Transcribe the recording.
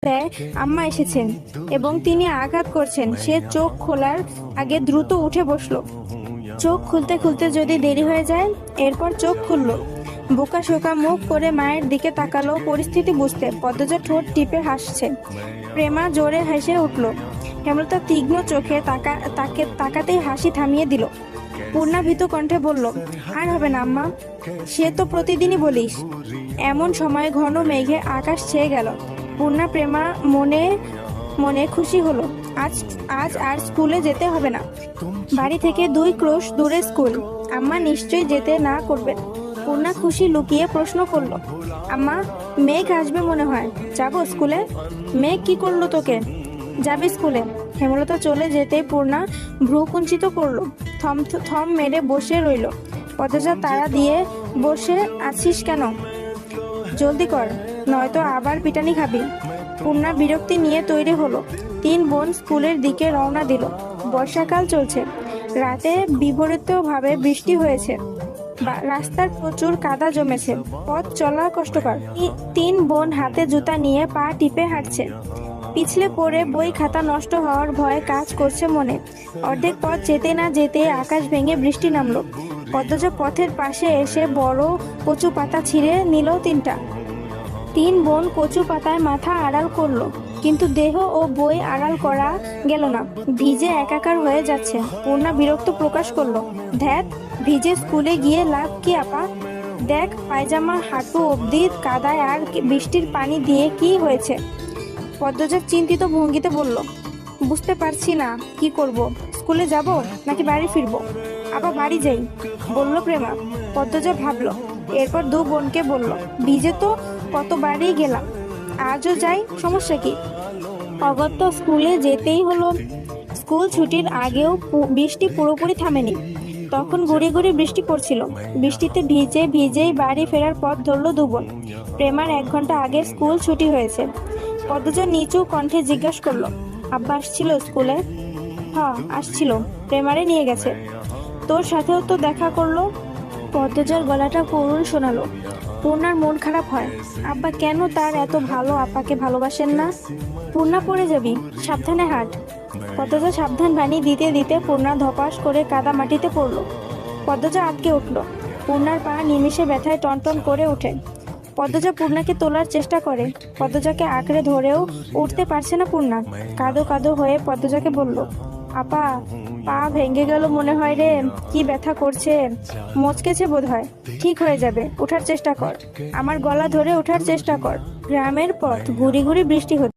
আম্মা এসেছেন এবং তিনি আঘাত করছেন। সে চোখ খোলার আগে দ্রুত উঠে বসলো। চোখ খুলতে খুলতে যদি দেরি হয়ে যায়। এরপর চোখ খুলল, বোকা শোকা মুখ করে মায়ের দিকে তাকালো পরিস্থিতি বুঝতে। পদ্মজা ঠোঁট টিপে হাসছে। প্রেমা জোরে হেসে উঠল। হেমলতা তীক্ষ্ণ চোখে তাকাতেই হাসি থামিয়ে দিল। পূর্ণা ভীত কণ্ঠে বলল, আর হবে না আম্মা, সে তো প্রতিদিনই বলিস। এমন সময় ঘন মেঘে আকাশ ছেয়ে গেল। পূর্ণা প্রেমা মনে মনে খুশি হলো। আজ আর স্কুলে যেতে হবে না। বাড়ি থেকে 2 ক্রোশ দূরে স্কুল। আম্মা নিশ্চয়ই যেতে না করবেন। পূর্ণা খুশি লুকিয়ে প্রশ্ন করলো, আম্মা, মেঘ আসবে মনে হয়, যাবো স্কুলে? মেঘ কি করলো তোকে? যাবে স্কুলে। হেমলতা চলে যেতে পূর্ণা ভ্রু কুঞ্চিত করলো। থম মেরে বসে রইল। পদ্মজা তাড়া দিয়ে, বসে আছিস কেন? জলদি কর, নয়তো আবার পিটানি খাবি। পূর্ণা বিরক্তি নিয়ে তৈরি হলো। 3 বোন স্কুলের দিকে রওনা দিল। বর্ষাকাল চলছে। রাতে বিপরীতভাবে বৃষ্টি হয়েছে। রাস্তার প্রচুর কাদা জমেছে। পথ চলা কষ্টকর। 3 বোন হাতে জুতা নিয়ে পা টিপে হাঁটছে। পিছলে পড়ে বই খাতা নষ্ট হওয়ার ভয় কাজ করছে মনে। অর্ধেক পথ যেতে না যেতে আকাশ ভেঙে বৃষ্টি নামলো। পদ্মজা পথের পাশে এসে বড় কচু পাতা ছিঁড়ে নিল 3টা। 3 বোন কচু পাতায় মাথা আড়াল করলো, কিন্তু দেহ ও বই আড়াল করা গেল না। ভিজে একাকার হয়ে যাচ্ছে। পূর্ণা বিরক্ত প্রকাশ করলো, ধ্যাত, ভিজে স্কুলে গিয়ে লাভ কি আপা? দেখ, পায়জামা হাঁটু অবধি কাদায়, আর বৃষ্টির পানি দিয়ে কি হয়েছে? পদ্মজা চিন্তিত ভঙ্গিতে বলল, বুঝতে পারছি না কি করব। স্কুলে যাব নাকি বাড়ি ফিরবো? আবার বাড়ি যাই, বলল প্রেমা। পদ্মজা ভাবলো। এরপর 2 বোনকে বলল, ভিজে তো কতবারই গেলাম, আজও যাই, সমস্যা কি? অগত্যা স্কুলে যেতেই হলো। স্কুল ছুটির আগেও বৃষ্টি পুরোপুরি থামেনি। তখন গুড়ি গুড়ি বৃষ্টি পড়ছিল। বৃষ্টিতে ভিজেই বাড়ি ফেরার পথ ধরলো 2 বোন। প্রেমার 1 ঘন্টা আগে স্কুল ছুটি হয়েছে। পদ্মজা নিচু কণ্ঠে জিজ্ঞাসা করলো, আব্বা আসছিল স্কুলে? হ্যাঁ আসছিল, প্রেমারে নিয়ে গেছে। তোর সাথেও তো দেখা করলো। পদ্মজার গলাটা করুণ শোনালো। পূর্ণার মন খারাপ হয়। আব্বা কেন তার এত ভালো আপাকে ভালোবাসেন না? পূর্ণা পড়ে যাবি, সাবধানে হাঁট। পদ্মজা সাবধান বাণী দিতে দিতে পূর্ণা ধপাস করে কাদা মাটিতে পড়লো। পদ্মজা আটকে উঠলো। পূর্ণার পা নিমেষে ব্যথায় টনটন করে ওঠে। পদ্মজা পূর্ণাকে তোলার চেষ্টা করে। পদ্মজাকে আঁকড়ে ধরেও উঠতে পারছে না পূর্ণা। কাঁদো কাঁদো হয়ে পদ্মজাকে বলল, আপা, পা ভেঙে গেল মনে হয় রে, কি ব্যথা করছে, মচকেছে বোধ হয়। ঠিক হয়ে যাবে, ওঠার চেষ্টা কর, আমার গলা ধরে ওঠার চেষ্টা কর। গ্রামের পথ, গুড়ি গুড়ি বৃষ্টি হচ্ছে।